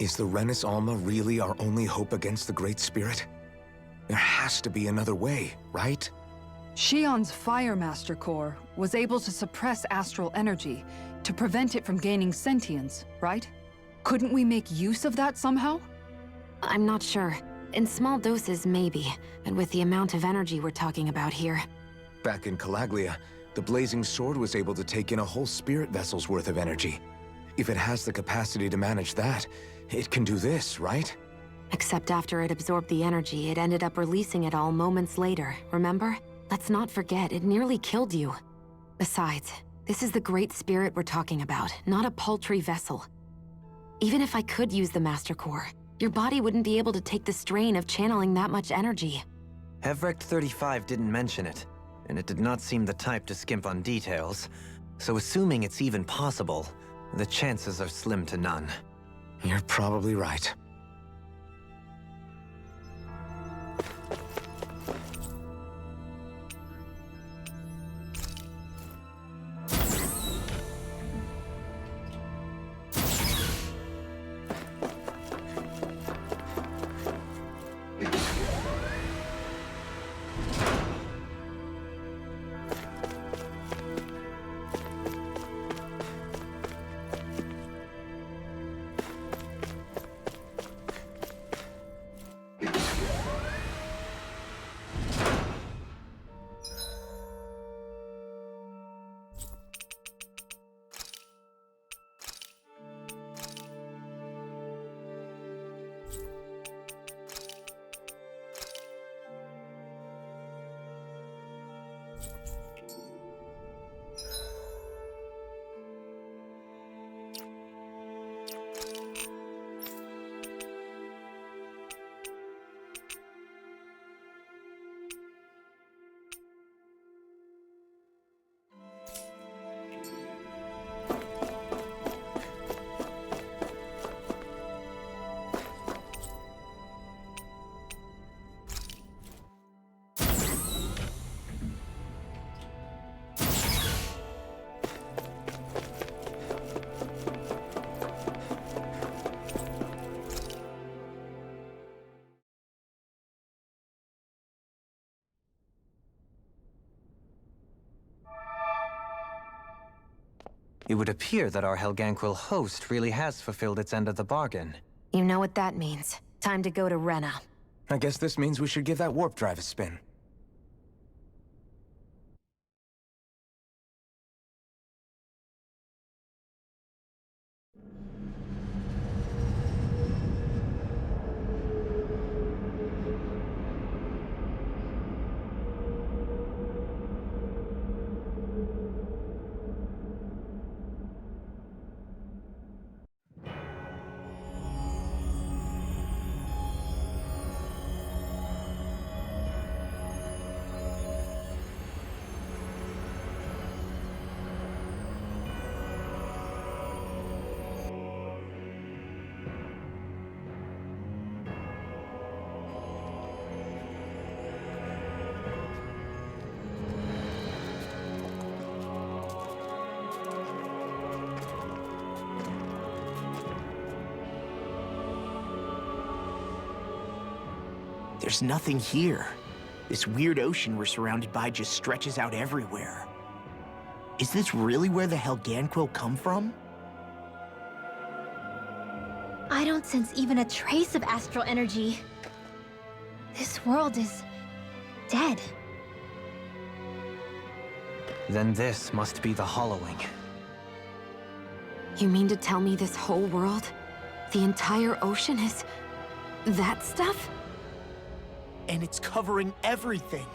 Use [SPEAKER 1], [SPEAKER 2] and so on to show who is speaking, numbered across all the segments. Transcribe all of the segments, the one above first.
[SPEAKER 1] Is the Renis Alma really our only hope against the Great Spirit? There has to be another way, right?
[SPEAKER 2] Shion's Fire Master Core was able to suppress astral energy to prevent it from gaining sentience, right? Couldn't we make use of that somehow?
[SPEAKER 3] I'm not sure. In small doses, maybe. But with the amount of energy we're talking about here...
[SPEAKER 1] Back in Calaglia, the Blazing Sword was able to take in a whole spirit vessel's worth of energy. If it has the capacity to manage that, it can do this, right?
[SPEAKER 3] Except after it absorbed the energy, it ended up releasing it all moments later, remember? Let's not forget, it nearly killed you. Besides, this is the Great Spirit we're talking about, not a paltry vessel. Even if I could use the Master Core, your body wouldn't be able to take the strain of channeling that much energy.
[SPEAKER 4] Hevrect 35 didn't mention it, and it did not seem the type to skimp on details. So assuming it's even possible, the chances are slim to none.
[SPEAKER 1] You're probably right.
[SPEAKER 4] It would appear that our Helganquil host really has fulfilled its end of the bargain.
[SPEAKER 3] You know what that means. Time to go to Rena.
[SPEAKER 1] I guess this means we should give that warp drive a spin.
[SPEAKER 5] There's nothing here. This weird ocean we're surrounded by just stretches out everywhere. Is this really where the Helganquil come from?
[SPEAKER 6] I don't sense even a trace of astral energy. This world is dead.
[SPEAKER 4] Then this must be the hollowing.
[SPEAKER 3] You mean to tell me this whole world, the entire ocean is... that stuff?
[SPEAKER 5] And it's covering everything.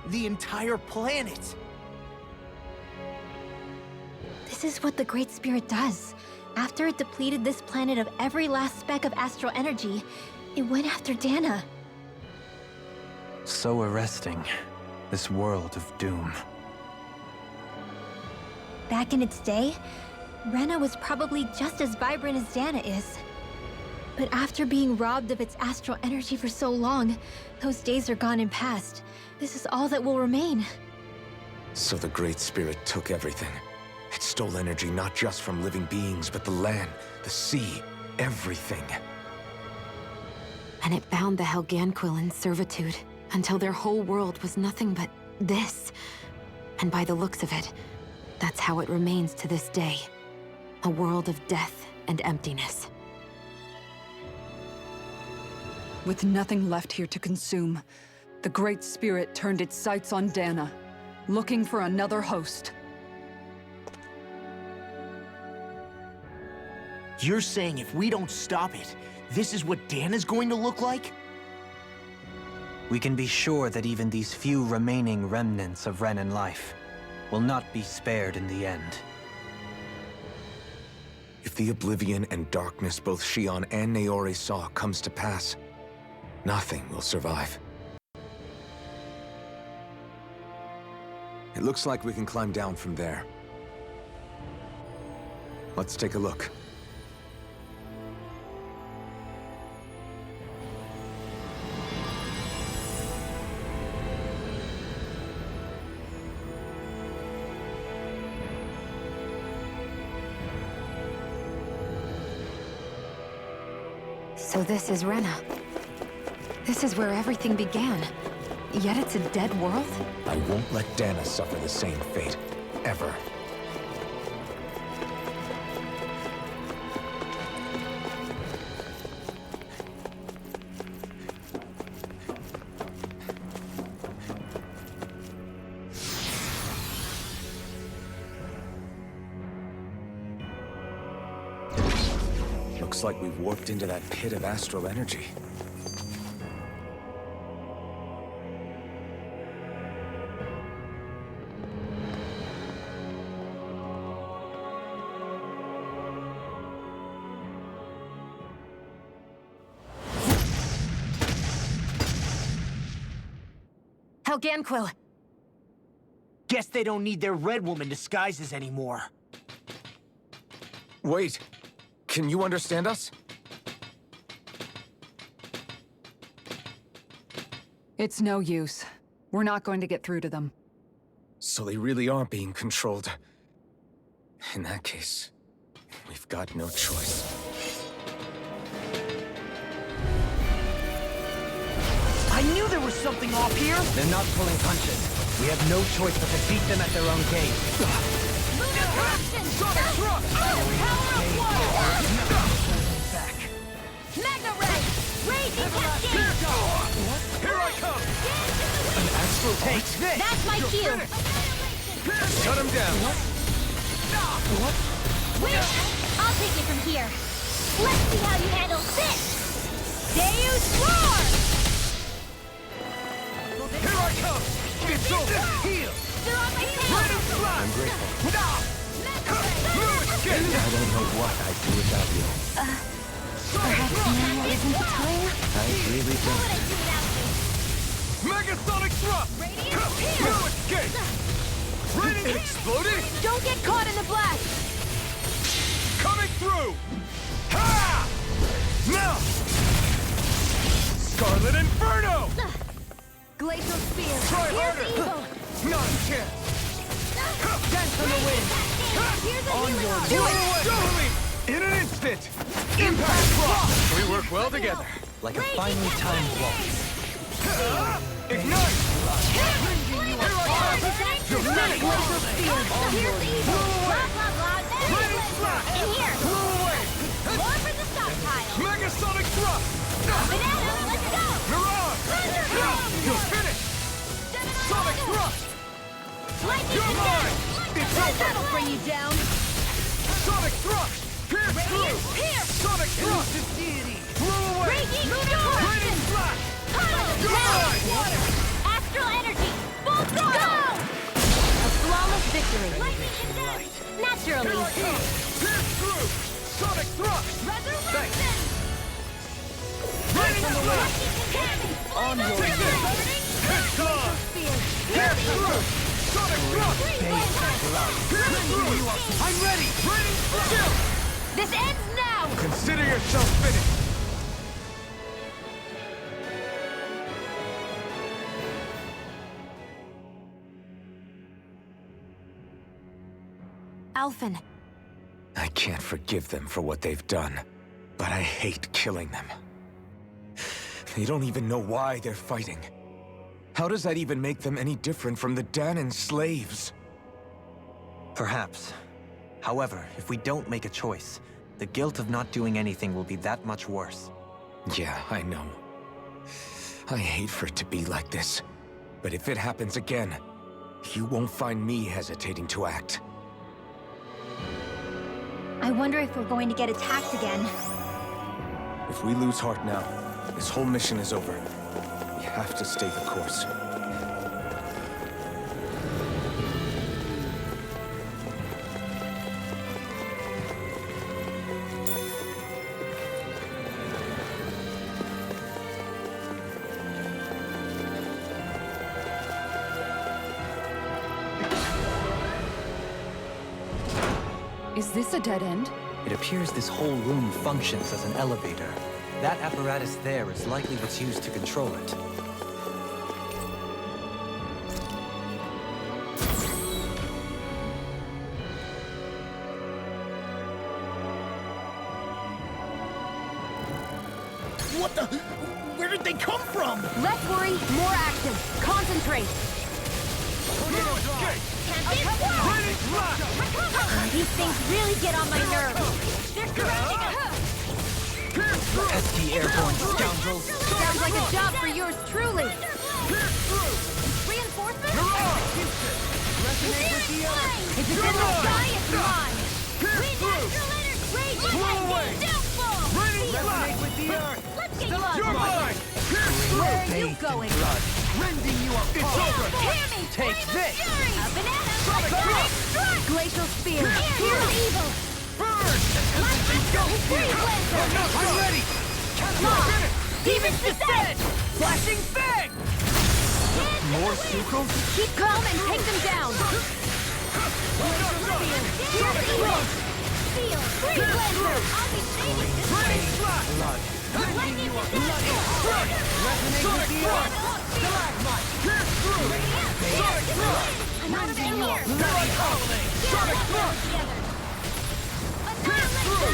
[SPEAKER 5] The entire planet.
[SPEAKER 6] This is what the Great Spirit does. After it depleted this planet of every last speck of astral energy, it went after Dana.
[SPEAKER 4] So arresting. This world of doom.
[SPEAKER 6] Back in its day, Rena was probably just as vibrant as Dana is. But after being robbed of its astral energy for so long, those days are gone and past. This is all that will remain.
[SPEAKER 1] So the Great Spirit took everything. It stole energy not just from living beings, but the land, the sea, everything.
[SPEAKER 3] And it bound the Helganquil in servitude until their whole world was nothing but this. And by the looks of it, that's how it remains to this day. A world of death and emptiness.
[SPEAKER 2] With nothing left here to consume, the Great Spirit turned its sights on Dana, looking for another host.
[SPEAKER 5] You're saying if we don't stop it, this is what Dana's going to look like?
[SPEAKER 4] We can be sure that even these few remaining remnants of Renan life will not be spared in the end.
[SPEAKER 1] If the oblivion and darkness both Shion and Naori saw comes to pass, nothing will survive. It looks like we can climb down from there. Let's take a look.
[SPEAKER 3] So this is Rena. This is where everything began. Yet it's a dead world?
[SPEAKER 1] I won't let Dana suffer the same fate, ever. Looks like we've warped into that pit of astral energy.
[SPEAKER 3] Helganquil!
[SPEAKER 5] Guess they don't need their Red Woman disguises anymore.
[SPEAKER 1] Wait, can you understand us?
[SPEAKER 2] It's no use. We're not going to get through to them.
[SPEAKER 1] So they really are being controlled. In that case, we've got no choice.
[SPEAKER 5] I knew there was something off here!
[SPEAKER 4] They're not pulling punches. We have no choice but to beat them at their own game.
[SPEAKER 6] Mega Ray! Raging Cascade!
[SPEAKER 1] Here I come! An astral
[SPEAKER 4] Take this!
[SPEAKER 6] That's my cue!
[SPEAKER 1] Shut him down!
[SPEAKER 6] Wait! I'll take it from here. Let's see how you handle this! Deus Roar!
[SPEAKER 1] Here I come! It's over! Heal!
[SPEAKER 6] They're on my tail!
[SPEAKER 1] I'm grateful. I don't know what I'd do without you.
[SPEAKER 3] Perhaps now isn't the time?
[SPEAKER 1] I really
[SPEAKER 6] What would I
[SPEAKER 1] don't.
[SPEAKER 6] do without you?
[SPEAKER 1] Megasonic thrust!
[SPEAKER 6] Radiant
[SPEAKER 1] No escape! Radiant exploding!
[SPEAKER 6] Don't get caught in the blast!
[SPEAKER 1] Coming through! Ha! Now! Scarlet Inferno!
[SPEAKER 6] Glacial Spear!
[SPEAKER 1] Try
[SPEAKER 6] Here's
[SPEAKER 1] harder!
[SPEAKER 6] evil!
[SPEAKER 1] Not a chance!
[SPEAKER 6] Dance on the wind! Here's a healing arm!
[SPEAKER 1] Do it! Totally! In an instant! Impact block! We work well together.
[SPEAKER 4] Like a finely timed waltz.
[SPEAKER 1] Ignite!
[SPEAKER 6] Glacial Spear! Here's evil! Blah, blah, blah! In here! More for the stockpile!
[SPEAKER 1] Megasonic thrust!
[SPEAKER 6] Banana, let's go!
[SPEAKER 1] Mirage!
[SPEAKER 6] Thunderbolt!
[SPEAKER 1] You're finished! Sonic thrust!
[SPEAKER 6] Lightning
[SPEAKER 1] You're mine! It's over!
[SPEAKER 6] That'll bring you down!
[SPEAKER 1] Sonic thrust! Pierce
[SPEAKER 6] Radiant
[SPEAKER 1] through!
[SPEAKER 6] Pierce!
[SPEAKER 1] Sonic thrust! Blow away!
[SPEAKER 6] Raging Storm!
[SPEAKER 1] Radiant flash!
[SPEAKER 6] Puddle!
[SPEAKER 1] You're mine!
[SPEAKER 6] Water! Astral energy! Full throttle! A flawless victory! Lightning condensed! Naturally!
[SPEAKER 1] Here I come! Pierce through! Sonic thrust!
[SPEAKER 6] Resurrection!
[SPEAKER 1] Right on the way!
[SPEAKER 6] On your
[SPEAKER 1] Take this! It's on! Pierce through! Sonic thrust! Pierce through! I'm ready! Ready! Chill!
[SPEAKER 6] This ends now!
[SPEAKER 1] Consider yourself finished!
[SPEAKER 3] Alphen,
[SPEAKER 1] I can't forgive them for what they've done. But I hate killing them. They don't even know why they're fighting. How does that even make them any different from the Danon slaves?
[SPEAKER 4] Perhaps. However, if we don't make a choice, the guilt of not doing anything will be that much worse.
[SPEAKER 1] Yeah, I know. I hate for it to be like this. But if it happens again, you won't find me hesitating to act.
[SPEAKER 6] I wonder if we're going to get attacked again.
[SPEAKER 1] If we lose heart now, this whole mission is over. We have to stay the course.
[SPEAKER 2] Is this a dead end?
[SPEAKER 4] It appears this whole room functions as an elevator. That apparatus there is likely what's used to control it.
[SPEAKER 5] What the? Where did they come from?
[SPEAKER 3] Less worry, more action. Concentrate.
[SPEAKER 6] These things really get on my nerves. They're surrounding us.
[SPEAKER 4] Pesky airborne scoundrels!
[SPEAKER 3] Sounds like a job for yours truly.
[SPEAKER 6] Reinforcements?
[SPEAKER 3] If it's in the sky, it's mine.
[SPEAKER 6] Resonate with the earth. Let's get
[SPEAKER 3] Where are you going?
[SPEAKER 4] Rending you apart! Take this!
[SPEAKER 3] Glacial spear.
[SPEAKER 6] Here's evil.
[SPEAKER 4] I'm ready!
[SPEAKER 3] Demons descend!
[SPEAKER 4] Flashing fang! More sucrose?
[SPEAKER 3] Keep calm and take them down.
[SPEAKER 6] Here's evil. Steel. Freeze Lancer. I'll be saving this place.
[SPEAKER 4] Blood!
[SPEAKER 6] Lightning
[SPEAKER 4] you up! Bloody strike! Resonate with the earth! Stalagmite! Pierce through! Sonic thrust!
[SPEAKER 6] I'm out of
[SPEAKER 4] Rending you up!
[SPEAKER 6] here.
[SPEAKER 4] Bloody howling! Sonic thrust! Pierce through!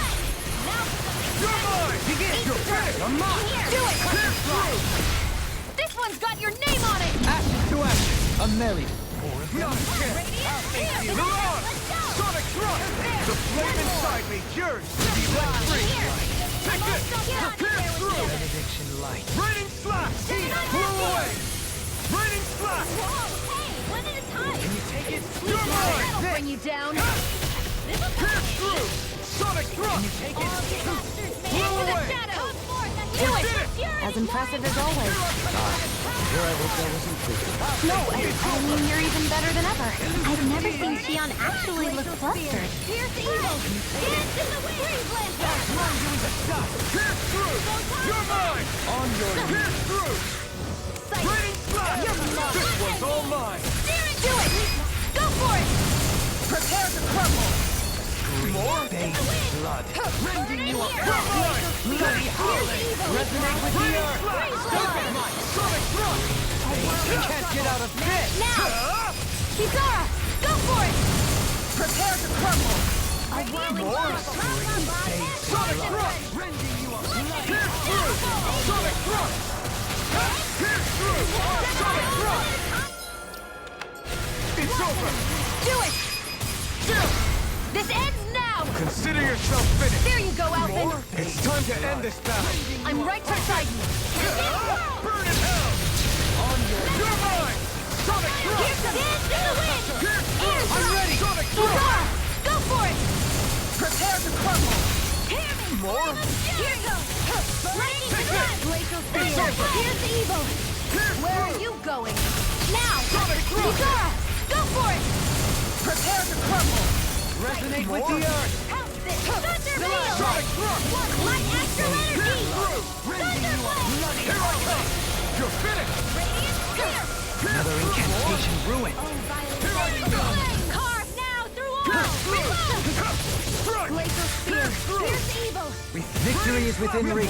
[SPEAKER 4] You're mine! Begin! You're finished! I'm mine!
[SPEAKER 3] Do it!
[SPEAKER 4] Pierce through!
[SPEAKER 3] This one's got your name on it!
[SPEAKER 4] Ashes to ashes! A merry more of them. I'll face you! You're on! Sonic thrust! The flame inside me yearns to be let free! Take this! Pierce through! Benediction light! Raining slash! Blow away! Raining slash!
[SPEAKER 6] Whoa, hey, one at a time.
[SPEAKER 4] Can you take it? You're mine!
[SPEAKER 3] That'll bring you down.
[SPEAKER 4] Pierce through! Sonic thrust! Can you take it? Blow away!
[SPEAKER 3] Do it! As impressive as always.
[SPEAKER 4] Here I hope that was improvement.
[SPEAKER 3] No, I mean, you're even better than ever.
[SPEAKER 6] I've never seen Xion actually look flustered. Here's evil. Dance in the wind. Freeze Lancer.
[SPEAKER 4] Pierce through! You're mine! On your Pierce through! Raining slash! This one's all mine!
[SPEAKER 3] Do it! Go for it! Prepare to crumble!
[SPEAKER 4] More baby blood! Rending you up! Bloody howling! Resonate with the earth! Stalagmite! Sonic thrust! You can't get out of this!
[SPEAKER 3] Now! Kizara! Go for it! Prepare to crumble!
[SPEAKER 4] More Sonic thrust! Rending you up! Pierce through! Sonic thrust! Pierce through! Sonic thrust! It's over!
[SPEAKER 3] Do it! This ends now!
[SPEAKER 1] Consider yourself finished!
[SPEAKER 3] There you go, Alvin!
[SPEAKER 1] It's time to end this battle!
[SPEAKER 3] I'm right beside you!
[SPEAKER 4] Burn in hell! On your... You're mine! Sonic thrust!
[SPEAKER 3] Here's the dance in the wind!
[SPEAKER 4] Pierce through! I'm ready! Sonic thrust!
[SPEAKER 3] Kizara! Go for it! Prepare to crumble!
[SPEAKER 6] Hear me.
[SPEAKER 4] More?
[SPEAKER 6] Here goes. Lightning
[SPEAKER 4] Take
[SPEAKER 6] blood.
[SPEAKER 4] this.
[SPEAKER 3] Glacial
[SPEAKER 4] It's
[SPEAKER 3] spear!
[SPEAKER 4] over!
[SPEAKER 6] Here's evil.
[SPEAKER 4] Pierce
[SPEAKER 3] Where are
[SPEAKER 4] through!
[SPEAKER 3] you going? Now!
[SPEAKER 4] Sonic thrust!
[SPEAKER 3] Kizara! Go for it! Prepare to crumble!
[SPEAKER 4] Resonate with the earth!
[SPEAKER 6] How's this? Thunder wheel.
[SPEAKER 4] Sonic thrust!
[SPEAKER 6] Light astral energy.
[SPEAKER 4] Rending you up! Bloody Here I come! You're finished!
[SPEAKER 6] Radiant spear.
[SPEAKER 4] Another incantation ruined!
[SPEAKER 6] Here I come. Carve now through all.
[SPEAKER 4] Strike!
[SPEAKER 3] Glacial spear!
[SPEAKER 6] Here's evil.
[SPEAKER 4] Victory is within reach!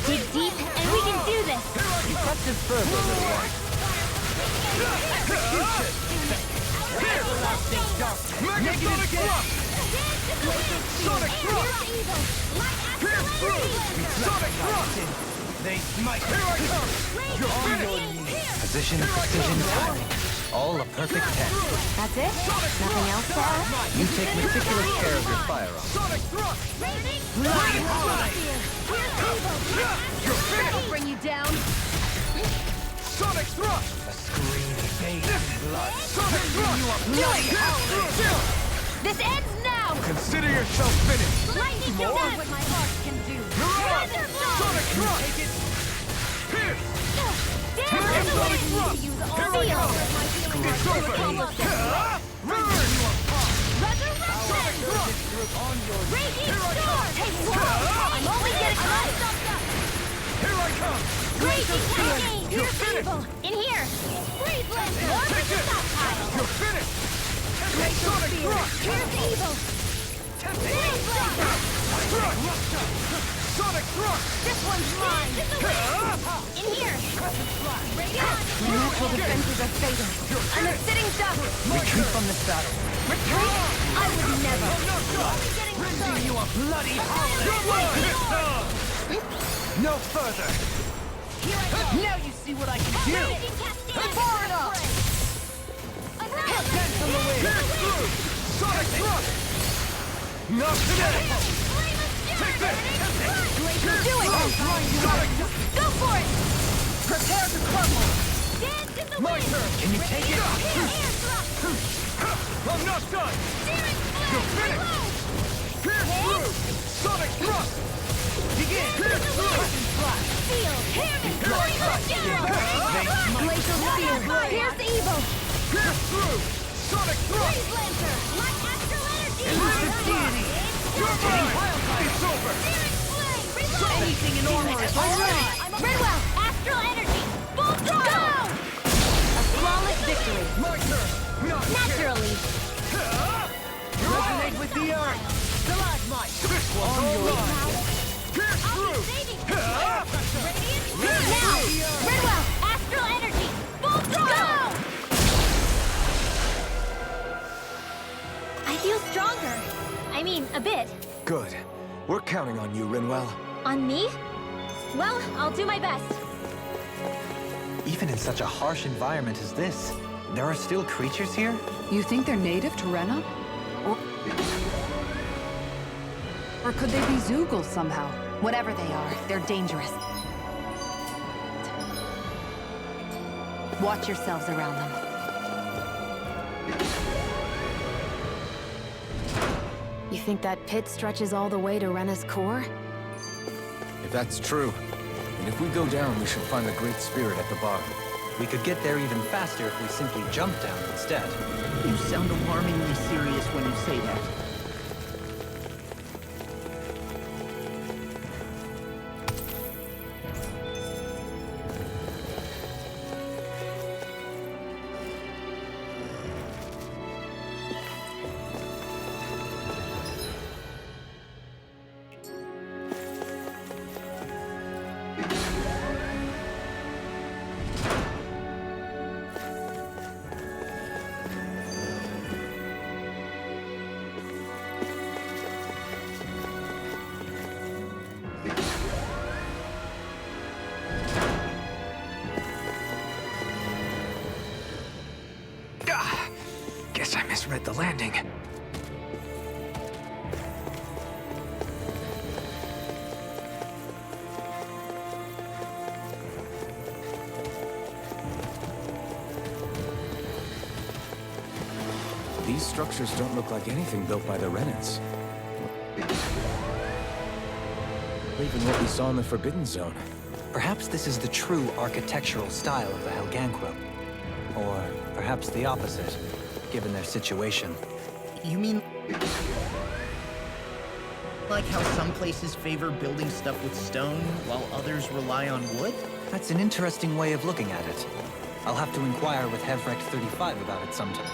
[SPEAKER 6] Dig deep, and we can do this.
[SPEAKER 4] Effective fervor, little one! Execution! Everlasting darkness! Negative thrust! Sonic thrust!
[SPEAKER 6] Here's evil. Light astral
[SPEAKER 4] Pierce through! Sonic thrust! They might. Here I come! You're finished!
[SPEAKER 7] Position, precision, timing. All a perfect 10.
[SPEAKER 3] That's it? Nothing else to add?
[SPEAKER 7] You take meticulous care of your firearms.
[SPEAKER 4] Sonic thrust!
[SPEAKER 7] Bloody holiday!
[SPEAKER 4] You're finished!
[SPEAKER 2] I'll bring you down.
[SPEAKER 4] Sonic thrust!
[SPEAKER 7] A scream bathed in blood.
[SPEAKER 4] Sonic thrust!
[SPEAKER 2] This ends now!
[SPEAKER 4] Consider yourself finished!
[SPEAKER 2] Lightning
[SPEAKER 4] More?
[SPEAKER 2] does what my heart can do.
[SPEAKER 4] Sonic thrust! Take it! Pierce!
[SPEAKER 2] Damn,
[SPEAKER 4] Sonic
[SPEAKER 2] Sonic
[SPEAKER 4] thrust!
[SPEAKER 2] use all
[SPEAKER 4] Here I
[SPEAKER 2] the
[SPEAKER 4] come!
[SPEAKER 2] hours my
[SPEAKER 4] It's over! Burn! Sonic thrust!
[SPEAKER 2] Raging storm! Take one! I'm only getting close!
[SPEAKER 4] Here I come!
[SPEAKER 2] Raging hurricane!
[SPEAKER 4] You're
[SPEAKER 2] Here's
[SPEAKER 4] finished!
[SPEAKER 2] evil! In here! Breathe blaster! More
[SPEAKER 4] Take
[SPEAKER 2] the
[SPEAKER 4] it!
[SPEAKER 2] stockpile!
[SPEAKER 4] You're finished! Sonic thrust!
[SPEAKER 2] Here's evil! Breathe blaster!
[SPEAKER 4] Sonic thrust!
[SPEAKER 2] This one's mine! In here! Natural defenses are fading. I'm a sitting duck!
[SPEAKER 7] Retreat from this battle.
[SPEAKER 2] Retreat? I would never! Only getting
[SPEAKER 7] Rendering you a bloody
[SPEAKER 4] No further!
[SPEAKER 7] Now you see what I can do!
[SPEAKER 2] Far enough!
[SPEAKER 4] Dance on the wind! Pierce through! Sonic thrust! Not today! Take this!
[SPEAKER 2] Do it!
[SPEAKER 4] Sonic!
[SPEAKER 2] Go for it!
[SPEAKER 7] Prepare to crumble!
[SPEAKER 2] Dance in the
[SPEAKER 4] My
[SPEAKER 2] wind!
[SPEAKER 4] turn!
[SPEAKER 7] Can you take it?
[SPEAKER 2] Air thrust!
[SPEAKER 4] I'm not done!
[SPEAKER 2] Steering
[SPEAKER 4] You're
[SPEAKER 2] flag!
[SPEAKER 4] finished! Pierce through! Sonic thrust! Begin! Pierce through!
[SPEAKER 2] Steel! Hammond! Glacial steel! Pierce evil!
[SPEAKER 4] Pierce through! Sonic thrust!
[SPEAKER 2] Breathe lancer! My astral energy!
[SPEAKER 4] Elusive deity! You're mine! It's over!
[SPEAKER 2] Steering flame! Reload!
[SPEAKER 7] Anything in order is
[SPEAKER 2] Alright! Redwell! Astral energy! Full throttle! A flawless victory!
[SPEAKER 4] My turn! Not
[SPEAKER 2] Naturally!
[SPEAKER 4] resonate with the earth! Stalagmite! This one's all mine! Pierce through!
[SPEAKER 2] Now! Redwell! Astral energy! Full throttle! I feel stronger. I mean, a bit.
[SPEAKER 1] Good. We're counting on you, Rinwell.
[SPEAKER 6] On me? Well, I'll do my best.
[SPEAKER 7] Even in such a harsh environment as this, there are still creatures here?
[SPEAKER 2] You think they're native to Rena? Or could they be Zoogles somehow?
[SPEAKER 3] Whatever they are, they're dangerous. Watch yourselves around them. You think that pit stretches all the way to Rena's core?
[SPEAKER 1] If that's true, and if we go down, we should find the Great Spirit at the bottom.
[SPEAKER 7] We could get there even faster if we simply jump down instead.
[SPEAKER 5] You sound alarmingly serious when you say that.
[SPEAKER 1] Guess I misread the landing. These structures don't look like anything built by the Renans. Even what we saw in the Forbidden Zone.
[SPEAKER 7] Perhaps this is the true architectural style of the Helganquil. Or perhaps the opposite, given their situation.
[SPEAKER 5] You mean... like how some places favor building stuff with stone, while others rely on wood?
[SPEAKER 7] That's an interesting way of looking at it. I'll have to inquire with Hevrek 35 about it sometime.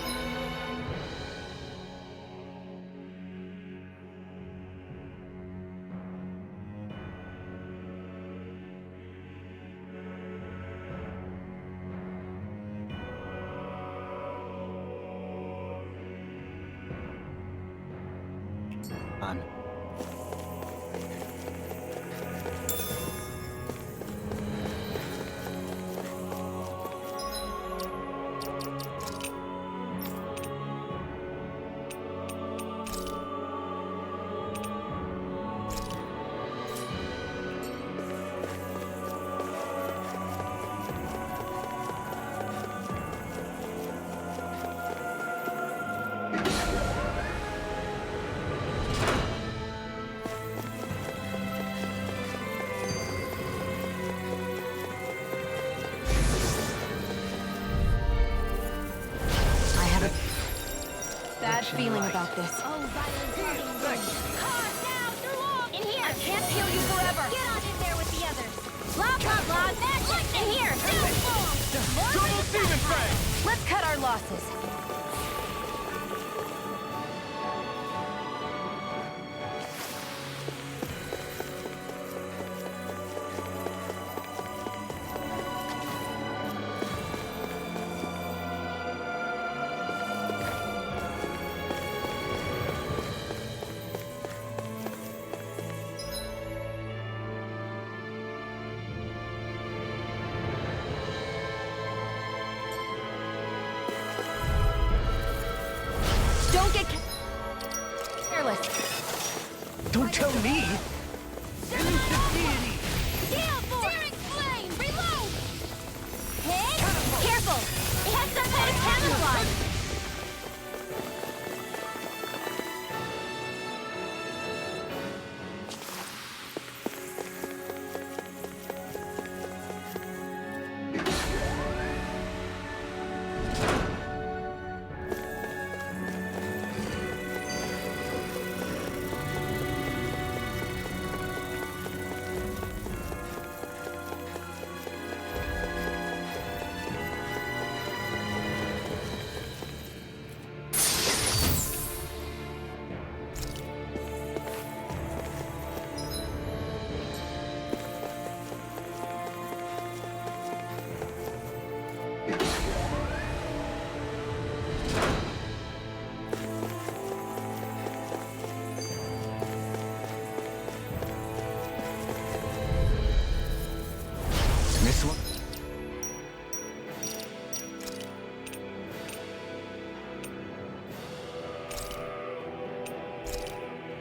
[SPEAKER 3] feeling about this.
[SPEAKER 6] Oh, violent guardian wing. Car now, through all! In here! I can't heal you forever! Get on in there with the others! Blah, blah, blah, magic! In here!
[SPEAKER 4] Double demon fang!
[SPEAKER 3] Let's cut our losses. Don't get careless.
[SPEAKER 4] Don't tell me! Elusive deity!
[SPEAKER 6] Steel force! Searing flame! Reload! Hit! Careful! It has some kind of camouflage!
[SPEAKER 1] This one?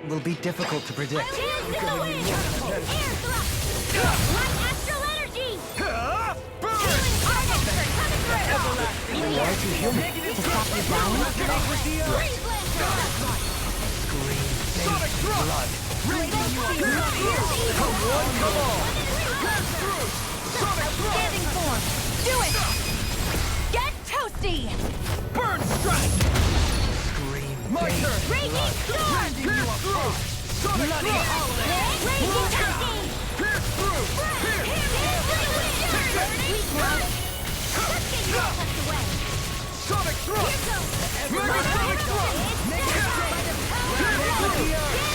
[SPEAKER 7] Will be difficult to predict.
[SPEAKER 6] Chills in the wind! Air thrust! Light astral energy! Healing heart expert coming through! In here!
[SPEAKER 7] To heal me.
[SPEAKER 3] To stop you drowning?
[SPEAKER 6] Freeze lantern!
[SPEAKER 4] Sonic thrust!
[SPEAKER 7] Blood.
[SPEAKER 4] Come on, come on! Pass through! Sonic thrust!
[SPEAKER 3] Standing form. Do it! Get toasty!
[SPEAKER 4] Burn strike!
[SPEAKER 7] Scream.
[SPEAKER 4] My turn!
[SPEAKER 6] Raging storm!
[SPEAKER 4] Pierce through! Sonic thrust!
[SPEAKER 6] Raging toasty!
[SPEAKER 4] Pierce through! Sonic thrust! Mega sonic thrust!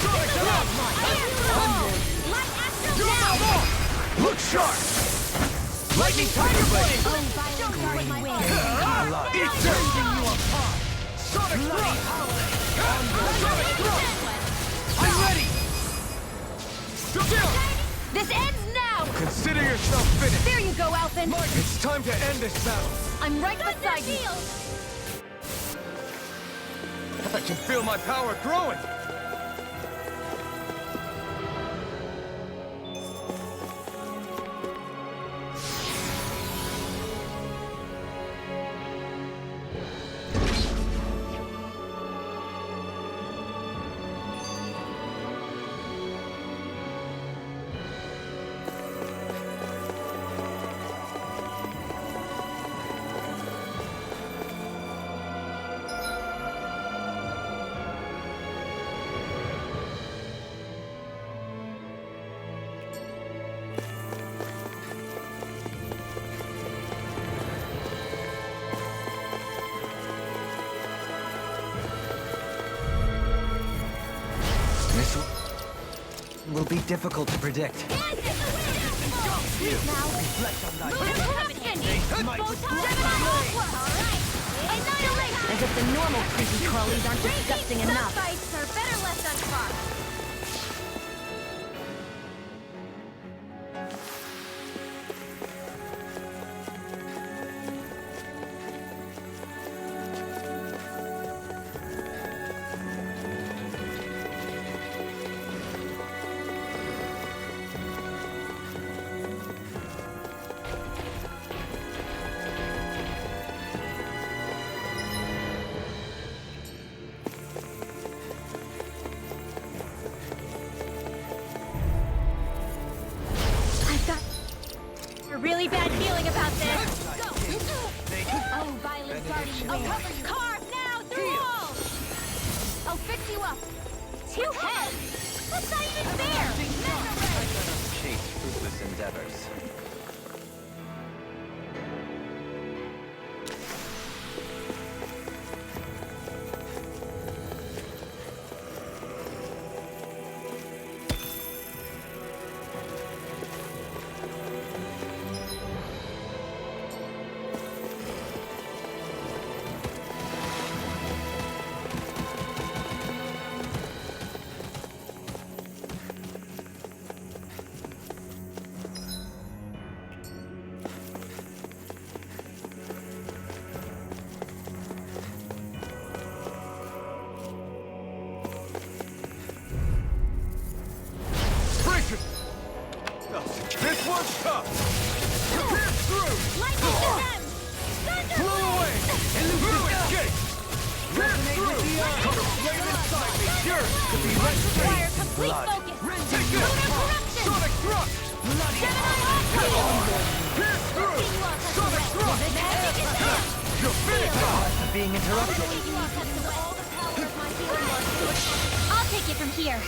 [SPEAKER 4] Sonic thrust! Look sharp! Lightning tiger blade! Eat this! Sonic thrust! Sonic thrust! I'm ready! Still!
[SPEAKER 3] This ends now!
[SPEAKER 4] Consider yourself finished!
[SPEAKER 3] There you go, Alphen!
[SPEAKER 4] It's time to end this battle!
[SPEAKER 3] I'm right beside you!
[SPEAKER 4] I can feel my power growing!
[SPEAKER 7] This will be difficult to predict.
[SPEAKER 3] As if the normal creepy crawlies aren't disgusting enough.
[SPEAKER 6] Fights are better left unfought. Really bad feeling about this. Go. Oh, violent guardian wing. Carve now through all.
[SPEAKER 4] one's tough! Pierce through!
[SPEAKER 6] Lightning defense!
[SPEAKER 4] Blow away! Blue escape! Pierce through! Come flame inside me! Yours to be let
[SPEAKER 6] Require
[SPEAKER 4] free!
[SPEAKER 6] complete focus!
[SPEAKER 4] Take this!
[SPEAKER 6] Lunar corruption!
[SPEAKER 4] Sonic thrust!
[SPEAKER 6] Gemini Hawk!
[SPEAKER 4] Pierce through! Sonic thrust! You're finished!
[SPEAKER 7] Being interrupted.
[SPEAKER 6] I'll take it from here.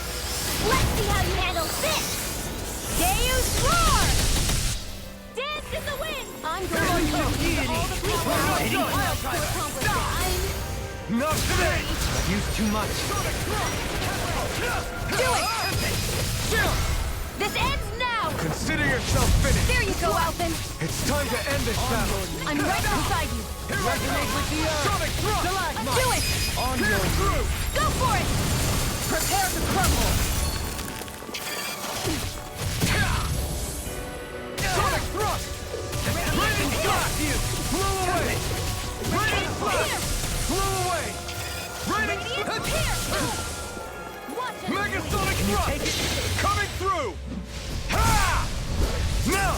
[SPEAKER 6] Let's see how you handle this! Deus Roar! Dance in the wind! I'm going to use all the power to accomplish it.
[SPEAKER 4] Not today!
[SPEAKER 7] I've used too much.
[SPEAKER 6] Do it! This ends now!
[SPEAKER 4] Consider yourself finished!
[SPEAKER 6] There you go, Alphen!
[SPEAKER 4] It's time to end this battle!
[SPEAKER 6] I'm right beside you!
[SPEAKER 4] Resonate with the earth! Sonic thrust!
[SPEAKER 6] Do it!
[SPEAKER 4] Pierce through!
[SPEAKER 6] Go for it!
[SPEAKER 2] Prepare to crumble!
[SPEAKER 4] Sonic thrust! Raining blast! Blow away! Raining blast! Blow away! Raining Megasonic thrust! Coming through! Ha! Now!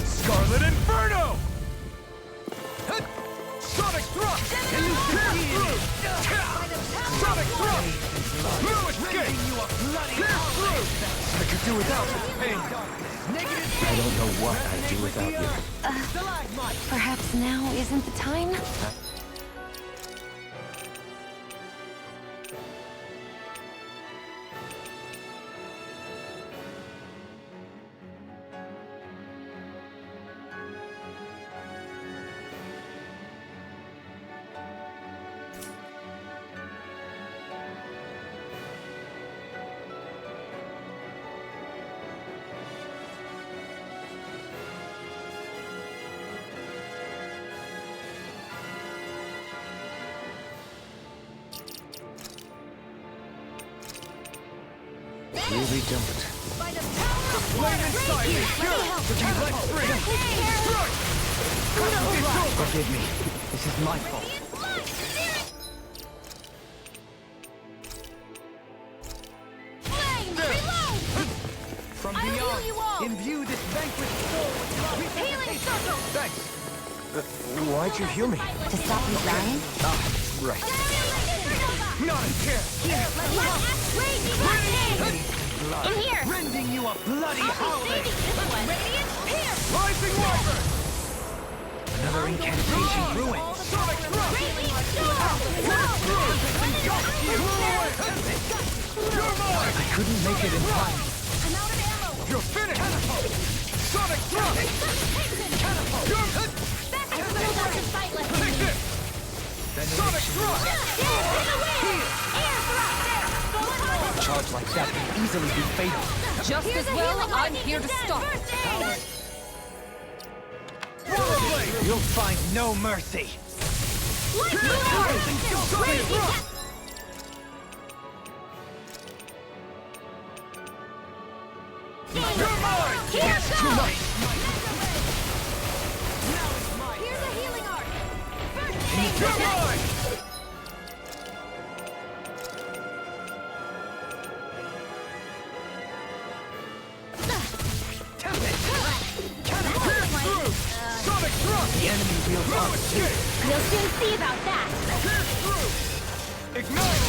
[SPEAKER 4] Scarlet Inferno! Sonic thrust! Pierce through! Sonic thrust! No escape! Pierce through! I could do without this pain.
[SPEAKER 1] I don't know what I'd do without you.
[SPEAKER 3] Perhaps now isn't the time?
[SPEAKER 1] Really don't.
[SPEAKER 4] Flame inside me! Yours to be let free! Strike!
[SPEAKER 7] Forgive me. This is my fault.
[SPEAKER 4] From
[SPEAKER 6] I'll heal you all.
[SPEAKER 4] beyond, imbue this vanquished soul with love!
[SPEAKER 6] Healing circle!
[SPEAKER 4] Thanks!
[SPEAKER 1] Why'd you heal me?
[SPEAKER 3] To stop you dying?
[SPEAKER 1] Right.
[SPEAKER 4] Not a chance!
[SPEAKER 6] In here!
[SPEAKER 4] Rending you a bloody howling!
[SPEAKER 6] Radiant Pierce!
[SPEAKER 4] Rising Wyvern!
[SPEAKER 7] Another incantation ruined.
[SPEAKER 4] Sonic thrust!
[SPEAKER 6] Radiant Storm!
[SPEAKER 4] You're mine!
[SPEAKER 7] I couldn't make it in time.
[SPEAKER 6] I'm out of ammo!
[SPEAKER 4] You're finished! Sonic thrust! You're
[SPEAKER 6] Back to the build up to fight left!
[SPEAKER 4] Take this! Sonic thrust!
[SPEAKER 6] Air thrust!
[SPEAKER 7] Charge like that can easily be fatal.
[SPEAKER 2] Just as well, I'm here to stop.
[SPEAKER 7] You'll find no mercy.
[SPEAKER 4] Sonic thrust! You're mine!
[SPEAKER 6] Here's
[SPEAKER 4] Too much!
[SPEAKER 6] Here's a healing arc!
[SPEAKER 4] You're mine! Pierce through! Sonic thrust!
[SPEAKER 7] The enemy wields
[SPEAKER 4] No
[SPEAKER 7] armor too.
[SPEAKER 4] escape!
[SPEAKER 6] We'll soon see about that!
[SPEAKER 4] Pierce through! Ignite!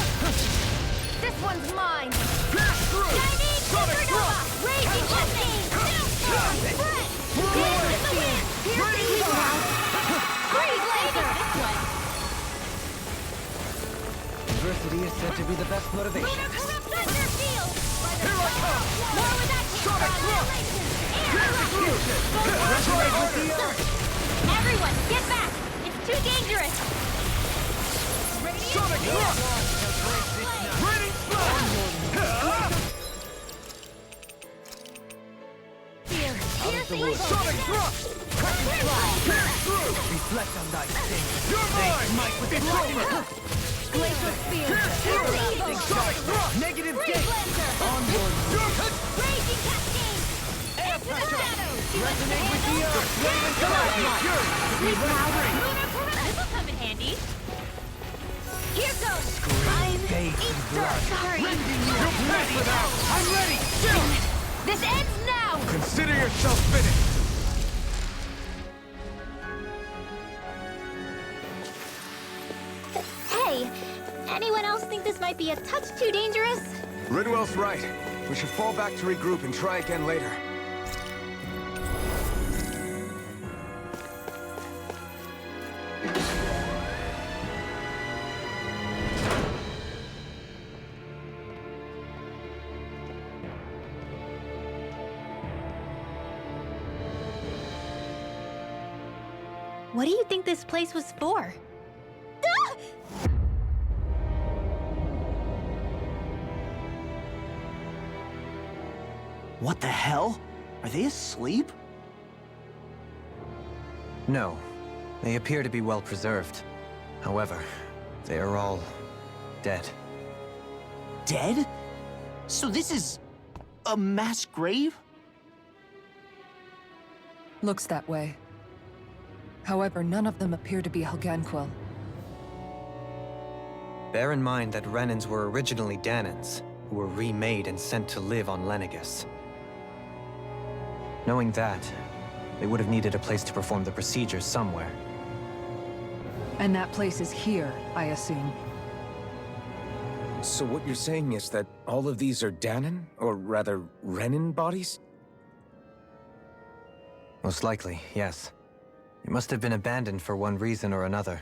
[SPEAKER 6] This one's mine!
[SPEAKER 4] Pierce through!
[SPEAKER 6] Chinese
[SPEAKER 4] Sonic
[SPEAKER 6] Supernova!
[SPEAKER 4] thrust!
[SPEAKER 6] Raging lightning! Snowstorm! Breath! Dance in the wind! Piercing eagle! Freeze laser! This way!
[SPEAKER 7] Adversity is said to be the best motivation.
[SPEAKER 6] Thunder field!
[SPEAKER 4] Here I come!
[SPEAKER 6] More with that
[SPEAKER 4] Sonic thrust! Pierce through! Try harder!
[SPEAKER 6] Everyone, get back! It's too dangerous!
[SPEAKER 4] Sonic thrust! Raining splash! Sonic thrust! Pierce through!
[SPEAKER 7] Reflect on thy sting.
[SPEAKER 4] You're mine!
[SPEAKER 7] Smite with
[SPEAKER 4] It's
[SPEAKER 7] lightning.
[SPEAKER 4] over!
[SPEAKER 6] Glacial spear!
[SPEAKER 4] Pierce through! Sonic thrust!
[SPEAKER 7] Negative
[SPEAKER 6] Freeze
[SPEAKER 7] gate.
[SPEAKER 6] Lancer!
[SPEAKER 7] Onward.
[SPEAKER 6] Raging cascade! Into the shadows!
[SPEAKER 7] Resonate with the earth.
[SPEAKER 4] Flame inside me! Yours to be let free!
[SPEAKER 6] Lunar corruption! This'll come in handy! Here goes!
[SPEAKER 7] Faith and blood.
[SPEAKER 6] Sorry!
[SPEAKER 4] You'll pay for that! I'm ready! Still!
[SPEAKER 6] This ends now! power!
[SPEAKER 4] Consider yourself finished!
[SPEAKER 6] Hey, anyone else think this might be a touch too dangerous?
[SPEAKER 1] Ridwell's right. We should fall back to regroup and try again later.
[SPEAKER 6] What do you think this place was for? Ah!
[SPEAKER 5] What the hell? Are they asleep?
[SPEAKER 7] No. They appear to be well preserved. However, they are all dead.
[SPEAKER 5] Dead? So this is a mass grave?
[SPEAKER 2] Looks that way. However, none of them appear to be Helganquil.
[SPEAKER 7] Bear in mind that Renans were originally Danans, who were remade and sent to live on Lenegis. Knowing that, they would have needed a place to perform the procedures somewhere.
[SPEAKER 2] And that place is here, I assume.
[SPEAKER 1] So what you're saying is that all of these are Danan, or rather, Renan bodies?
[SPEAKER 7] Most likely, yes. It must have been abandoned for one reason or another.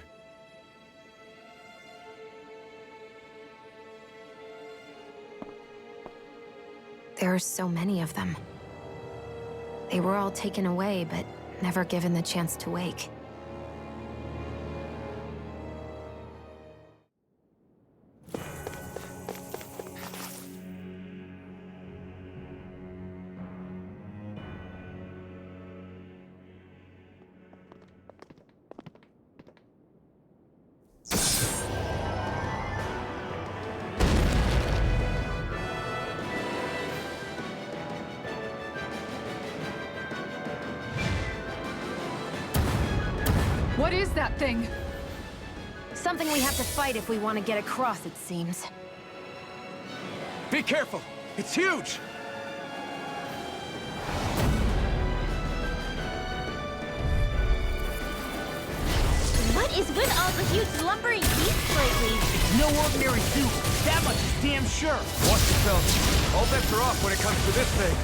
[SPEAKER 3] There are so many of them. They were all taken away, but never given the chance to wake.
[SPEAKER 2] What is that thing?
[SPEAKER 3] Something we have to fight if we want to get across, it seems.
[SPEAKER 4] Be careful! It's huge!
[SPEAKER 6] What is with all the huge lumbering beasts lately?
[SPEAKER 5] It's no ordinary suit. That much is damn sure.
[SPEAKER 4] Watch yourself. All bets are off when it comes to this thing.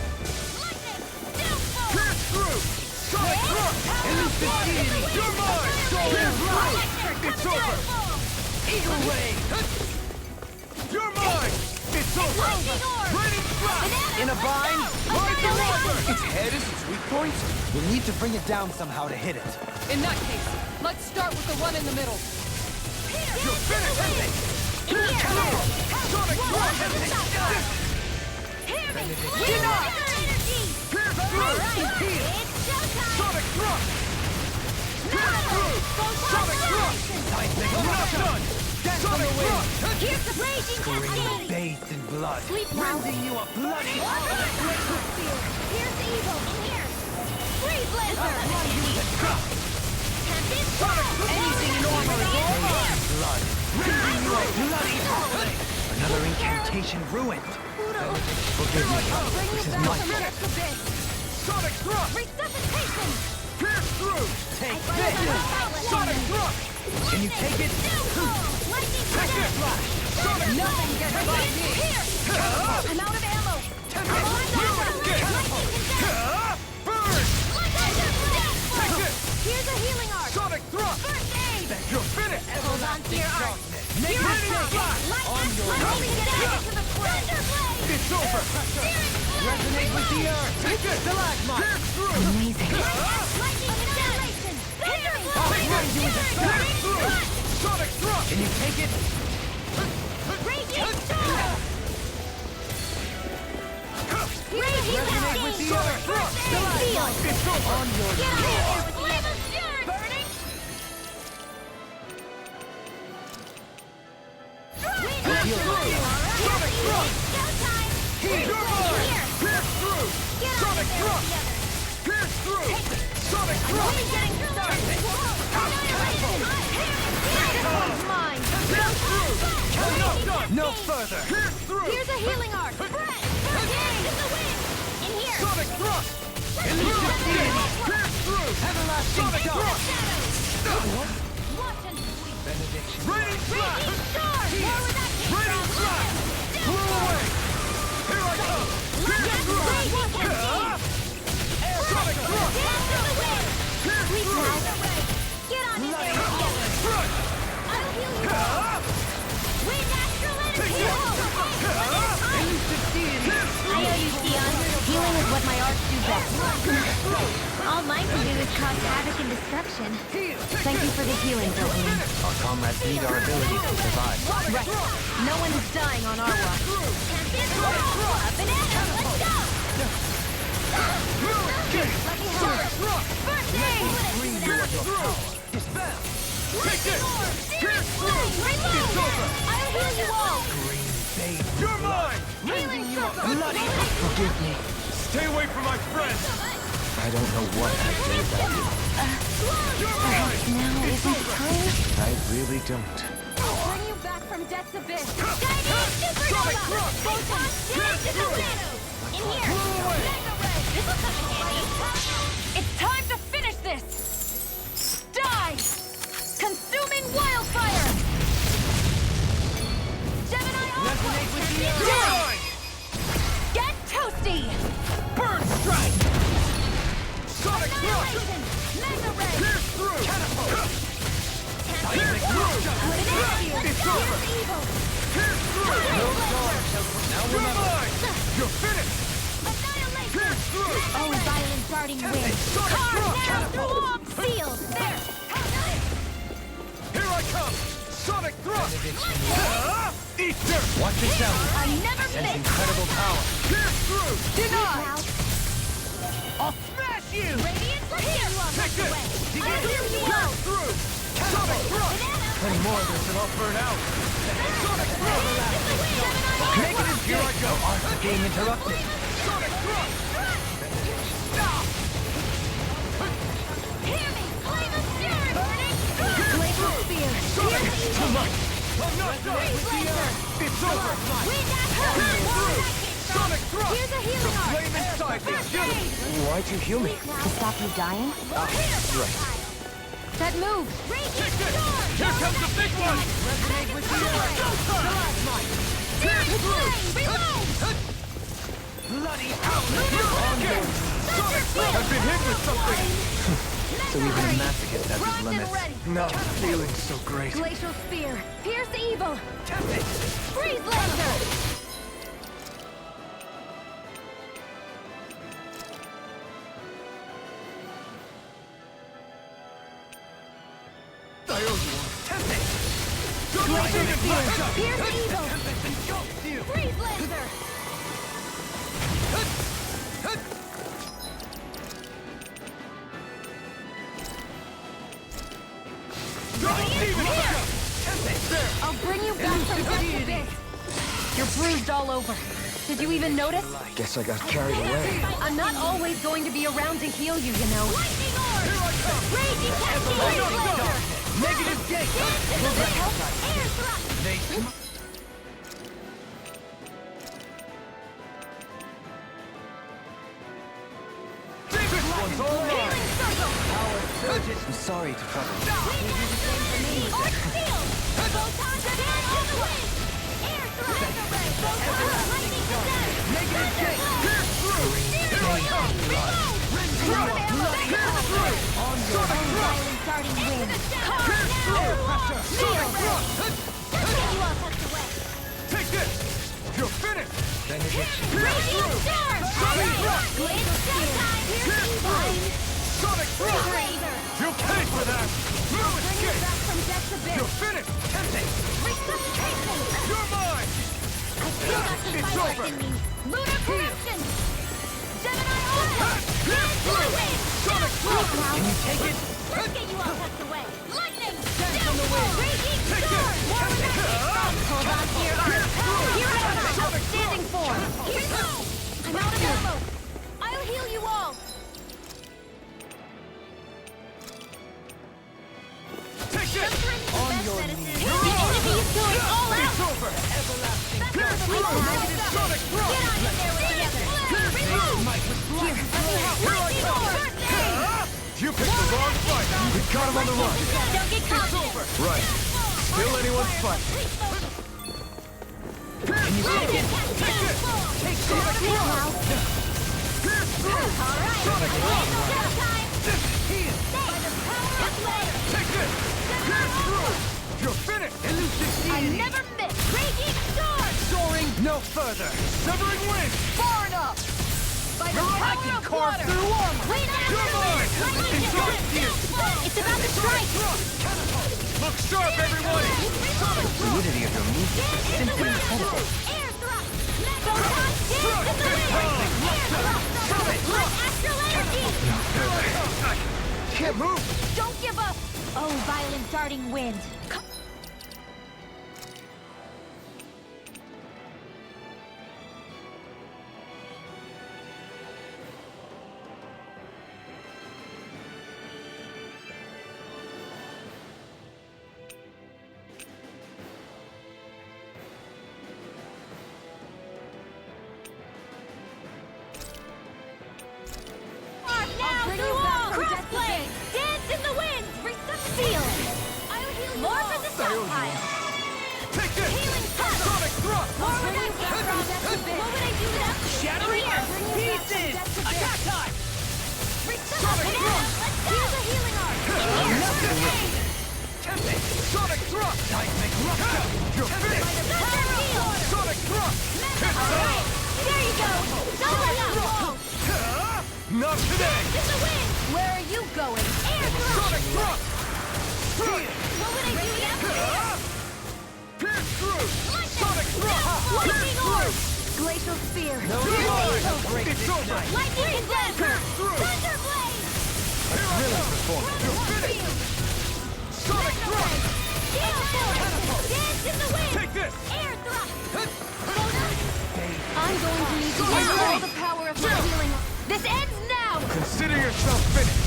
[SPEAKER 4] Pierce through! Sonic thrust! Elucidity! You're mine! Pierce through! It's over!
[SPEAKER 5] Eagle Ray!
[SPEAKER 4] You're mine! It's over! Raining strike!
[SPEAKER 5] In a bind?
[SPEAKER 4] Ride the Wyvern!
[SPEAKER 5] Its head is its weak point? We'll need to bring it down somehow to hit it.
[SPEAKER 2] In that case, let's start with the one in the middle.
[SPEAKER 4] You're finished! Sonic thrust!
[SPEAKER 6] We're not!
[SPEAKER 4] Pierce through! Sonic thrust! Pierce through! Sonic thrust! You're not done! Sonic thrust!
[SPEAKER 6] Here's the raging cascade!
[SPEAKER 5] Bathed in blood.
[SPEAKER 6] Sleep now!
[SPEAKER 5] Rending you a bloody...
[SPEAKER 6] Here's evil! In here! Freeze laser!
[SPEAKER 5] Anything in armor is all mine! Blood. Rending you a bloody holiday! Another incantation ruined. Forgive me. This is my fault.
[SPEAKER 4] Sonic thrust!
[SPEAKER 6] Resuscitation!
[SPEAKER 4] Pierce through!
[SPEAKER 5] Take this!
[SPEAKER 4] Sonic thrust!
[SPEAKER 5] Can you take it?
[SPEAKER 6] Lightning
[SPEAKER 4] Take this! Sonic
[SPEAKER 6] Nothing gets by me! Here! I'm out of ammo!
[SPEAKER 4] You'll escape! Burn! Take this!
[SPEAKER 6] Here's a healing arc!
[SPEAKER 4] Sonic thrust!
[SPEAKER 6] First aid!
[SPEAKER 4] You're finished!
[SPEAKER 6] Hold on to your arc!
[SPEAKER 5] Make
[SPEAKER 6] You're
[SPEAKER 4] Raining
[SPEAKER 6] up!
[SPEAKER 4] flash!
[SPEAKER 6] I'm holding it out to the Thunder Blade!
[SPEAKER 4] It's over!
[SPEAKER 5] Resonate with the earth!
[SPEAKER 4] Take this!
[SPEAKER 5] Stalagmite!
[SPEAKER 4] Pierce through!
[SPEAKER 3] Amazing.
[SPEAKER 6] Lightning annihilation! Thunder Blade!
[SPEAKER 4] Pierce through! Sonic thrust!
[SPEAKER 5] Can you take it?
[SPEAKER 6] Radiant Storm!
[SPEAKER 5] Resonate with the
[SPEAKER 4] Sonic
[SPEAKER 5] earth!
[SPEAKER 4] thrust!
[SPEAKER 6] Feel!
[SPEAKER 4] It's over!
[SPEAKER 5] On your
[SPEAKER 6] Get out of here with Lava Fury! Burning!
[SPEAKER 4] Sonic thrust!
[SPEAKER 6] Showtime!
[SPEAKER 4] You're mine! Pierce through!
[SPEAKER 6] Get out
[SPEAKER 4] Sonic
[SPEAKER 6] of there
[SPEAKER 4] thrust!
[SPEAKER 6] together!
[SPEAKER 4] Pierce through! Sonic thrust!
[SPEAKER 6] Only getting started! Annihilation! Here's mine!
[SPEAKER 4] Pierce through! Enough done!
[SPEAKER 5] No further!
[SPEAKER 4] Pierce through!
[SPEAKER 6] Here's a healing arc! Brett! Burning! In the wind! In here!
[SPEAKER 4] Sonic thrust!
[SPEAKER 5] Everlasting
[SPEAKER 4] Sonic
[SPEAKER 5] Dawn!
[SPEAKER 4] Thrust!
[SPEAKER 5] Benediction.
[SPEAKER 4] Raining Flash! Raining Flash! Blow away! Here I come! Pierce through! Sonic Thrust! Pierce through!
[SPEAKER 6] Get on in there
[SPEAKER 4] Thrust!
[SPEAKER 6] together! I'll heal you all! Wind astral energy!
[SPEAKER 5] Elusive deity!
[SPEAKER 6] I owe you, Theon. Healing is what my arts do best. All mine can do is cause havoc and destruction.
[SPEAKER 3] Thank you for the healing, Joleen.
[SPEAKER 7] Our comrades need our ability to survive.
[SPEAKER 3] Right. No one is dying on our watch.
[SPEAKER 6] Banana, let's go! Let me help. First aid!
[SPEAKER 4] Dispel! Take this! Pierce
[SPEAKER 6] Reload!
[SPEAKER 4] It's over!
[SPEAKER 6] I'll heal you all!
[SPEAKER 5] Green Babe.
[SPEAKER 4] You're mine!
[SPEAKER 6] Healing circle!
[SPEAKER 5] Bloody! Forgive me.
[SPEAKER 4] Stay away from my friends!
[SPEAKER 1] I don't know what I'd do without you.
[SPEAKER 4] You're mine!
[SPEAKER 6] Now isn't the time?
[SPEAKER 1] I really don't.
[SPEAKER 6] I'll bring you back from death's abyss! Supernova! Photon damage to the nano! In here! Mega ray! This will come in handy!
[SPEAKER 2] It's time to finish this! Die! Consuming wildfire!
[SPEAKER 6] Gemini
[SPEAKER 5] Resonate with the
[SPEAKER 6] Alpha!
[SPEAKER 4] You're mine!
[SPEAKER 2] Get toasty!
[SPEAKER 4] Burn strike! Sonic Thrust!
[SPEAKER 6] Annihilation! Mega ray!
[SPEAKER 4] Pierce through! Catapult!
[SPEAKER 5] Seismic
[SPEAKER 6] Banana!
[SPEAKER 4] It's over!
[SPEAKER 6] Evil!
[SPEAKER 4] Pierce through!
[SPEAKER 5] No dawn shall now
[SPEAKER 4] You're
[SPEAKER 5] remember.
[SPEAKER 4] mine! You're finished!
[SPEAKER 6] Annihilation!
[SPEAKER 4] Pierce through!
[SPEAKER 6] Oh, violent darting wind!
[SPEAKER 4] Sonic
[SPEAKER 6] Carve
[SPEAKER 4] Thrust!
[SPEAKER 6] now through all! Sealed! There!
[SPEAKER 4] Here I come! Sonic Thrust! Eat dirt!
[SPEAKER 5] Watch yourself.
[SPEAKER 6] I never
[SPEAKER 5] Sense
[SPEAKER 6] miss!
[SPEAKER 5] incredible power.
[SPEAKER 4] Pierce through!
[SPEAKER 6] Denied!
[SPEAKER 5] I'll smash you!
[SPEAKER 6] Radiant here!
[SPEAKER 4] Take this!
[SPEAKER 6] I'll heal you all!
[SPEAKER 4] Pierce through! Sonic Thrust!
[SPEAKER 6] Banana!
[SPEAKER 5] Any more of this and I'll burn out.
[SPEAKER 4] Sonic Thrust!
[SPEAKER 5] Negative here I go. Arts are being interrupted.
[SPEAKER 4] Sonic Thrust!
[SPEAKER 6] Hear me! Flame of fury! Burning! Glacial spear!
[SPEAKER 4] Sonic!
[SPEAKER 6] Pierce
[SPEAKER 4] Too
[SPEAKER 6] evil!
[SPEAKER 4] much! I'm not done!
[SPEAKER 6] Freeze laser!
[SPEAKER 4] It's over!
[SPEAKER 6] Wind astral!
[SPEAKER 4] Pierce through! Sonic Thrust!
[SPEAKER 6] Here's a healing
[SPEAKER 4] The
[SPEAKER 6] art!
[SPEAKER 4] flame inside me!
[SPEAKER 6] First
[SPEAKER 4] Get it!
[SPEAKER 6] aid!
[SPEAKER 1] Why'd you heal me?
[SPEAKER 3] To stop you dying?
[SPEAKER 1] Right.
[SPEAKER 2] That move!
[SPEAKER 6] Raging
[SPEAKER 4] Take this!
[SPEAKER 6] storm!
[SPEAKER 4] Here comes the big one!
[SPEAKER 6] Resonate with the
[SPEAKER 4] Pierce through!
[SPEAKER 6] Reload!
[SPEAKER 5] Bloody
[SPEAKER 4] Okay! Sonic Thrust! I've been hit with something!
[SPEAKER 7] So even a masochist has his
[SPEAKER 6] Primed and
[SPEAKER 7] limits.
[SPEAKER 6] ready!
[SPEAKER 1] Not feeling so great.
[SPEAKER 6] Glacial spear! Pierce evil!
[SPEAKER 5] Test it.
[SPEAKER 6] Freeze laser!
[SPEAKER 4] I owe you one.
[SPEAKER 5] Test it.
[SPEAKER 6] Glacial spear! Pierce
[SPEAKER 5] The
[SPEAKER 6] evil!
[SPEAKER 5] tempest engulfs you.
[SPEAKER 6] Freeze laser!
[SPEAKER 2] I'll bring you back from death's abyss! You're bruised all over. Did you even notice?
[SPEAKER 1] Guess I got carried away.
[SPEAKER 2] I'm not always going to be around to heal you, you know.
[SPEAKER 6] Lightning orb! Raging cascade laser!
[SPEAKER 5] Negative gate.
[SPEAKER 6] Will this help? Air thrust!
[SPEAKER 5] They
[SPEAKER 4] This one's all mine!
[SPEAKER 6] Healing circle!
[SPEAKER 7] I'm sorry to trouble you.
[SPEAKER 6] Wind astral! Arc shield! Photon damage to the wind! Air thrust! Lightning descent!
[SPEAKER 5] negative gate.
[SPEAKER 4] Pierce through! Here I come!
[SPEAKER 6] Reload!
[SPEAKER 4] Sonic Thrust!
[SPEAKER 6] Violent darting wind! Carve
[SPEAKER 4] Pierce
[SPEAKER 6] now!
[SPEAKER 4] through! Sonic Thrust!
[SPEAKER 6] You all tucked away!
[SPEAKER 4] Take this! You're finished!
[SPEAKER 5] benediction.
[SPEAKER 4] Pierce
[SPEAKER 6] Radiant
[SPEAKER 4] through!
[SPEAKER 6] storm!
[SPEAKER 4] Sonic Thrust!
[SPEAKER 6] It's showtime!
[SPEAKER 4] Pierce through! Sonic Thrust!
[SPEAKER 6] Razor!
[SPEAKER 4] You pay for that! No
[SPEAKER 6] Bring you
[SPEAKER 4] escape!
[SPEAKER 6] back from death's abyss!
[SPEAKER 4] You're finished!
[SPEAKER 6] Resuscitation!
[SPEAKER 4] You're mine!
[SPEAKER 6] I still got some
[SPEAKER 4] It's
[SPEAKER 6] fire
[SPEAKER 4] over.
[SPEAKER 6] in me! Lunar corruption! Gemini Alpha!
[SPEAKER 4] Pierce through! Sonic Thrust!
[SPEAKER 5] Can you take it?
[SPEAKER 6] Let's get you all tucked away! Lightning! Downpour! Raging
[SPEAKER 4] Take
[SPEAKER 6] storm!
[SPEAKER 4] this!
[SPEAKER 6] Hold on to your arms! Here I come!
[SPEAKER 2] Outstanding form!
[SPEAKER 6] Here we go! I'm out of ammo! I'll heal you all!
[SPEAKER 4] Take this!
[SPEAKER 6] On your knees! The enemy is going all out!
[SPEAKER 4] It's over! Pierce through! Sonic Thrust!
[SPEAKER 6] Get on in there with the others! Reload!
[SPEAKER 5] Might with blood.
[SPEAKER 6] Here, let me help! Lightning orb!
[SPEAKER 4] You picked Wrong fight! We got him on the run!
[SPEAKER 6] Don't get caught!
[SPEAKER 4] It's over! Right. Still anyone's fight.
[SPEAKER 5] Can you take it?
[SPEAKER 4] Take it!
[SPEAKER 5] Take
[SPEAKER 4] Sonic
[SPEAKER 5] this!
[SPEAKER 4] Rush! Pierce through! Sonic Rush!
[SPEAKER 5] Here!
[SPEAKER 4] Take this! Pierce through! You're finished!
[SPEAKER 5] Elusive
[SPEAKER 6] I
[SPEAKER 5] deity!
[SPEAKER 6] never miss! Raging sword!
[SPEAKER 5] Soaring no further!
[SPEAKER 4] Severing wind!
[SPEAKER 6] Far enough! By the
[SPEAKER 5] I
[SPEAKER 6] power
[SPEAKER 5] can
[SPEAKER 6] of
[SPEAKER 5] carve
[SPEAKER 6] water!
[SPEAKER 5] through armor!
[SPEAKER 6] Wait after
[SPEAKER 4] You're mine!
[SPEAKER 6] Lightning
[SPEAKER 4] Engulf
[SPEAKER 6] strike!
[SPEAKER 4] you!
[SPEAKER 6] It's about to strike!
[SPEAKER 4] Look sharp, everyone! Sonic Rush!
[SPEAKER 7] Fluidity of your movement is simply incredible.
[SPEAKER 6] Air thrust! Photon dance in the wind! Air thrust! Like astral energy!
[SPEAKER 4] Can't move!
[SPEAKER 6] Don't give up! Oh, violent darting wind! Crossplay! Dance in the wind! Seal! More for the stockpile!
[SPEAKER 4] Take this! Sonic Thrust!
[SPEAKER 6] What would I do without
[SPEAKER 5] Shattering
[SPEAKER 6] Here!
[SPEAKER 5] pieces! Attack time!
[SPEAKER 6] Sonic Thrust! Let's go! Here's a healing arc!
[SPEAKER 4] Tempest! Sonic Thrust!
[SPEAKER 5] Seismic rupture!
[SPEAKER 4] You're finished! Sonic Thrust!
[SPEAKER 6] Alright! There you go! Double up!
[SPEAKER 4] Not today!
[SPEAKER 6] In the wind! Where are you going? Air thrust!
[SPEAKER 4] Sonic Thrust!
[SPEAKER 6] What would I do without
[SPEAKER 4] Pierce through! Sonic Thrust! Pierce
[SPEAKER 6] Lightning orb!
[SPEAKER 4] through!
[SPEAKER 6] Glacial spear!
[SPEAKER 4] You're mine! It's over!
[SPEAKER 6] Lightning condenser!
[SPEAKER 4] Pierce through!
[SPEAKER 6] Thunder blade!
[SPEAKER 4] Brilliant performance! You're finished! Sonic Thrust!
[SPEAKER 6] Steel force! Dance in the wind!
[SPEAKER 4] Take this!
[SPEAKER 6] Air thrust! I'm going to need to use all the power of my healing. This ends now!
[SPEAKER 4] Consider yourself finished!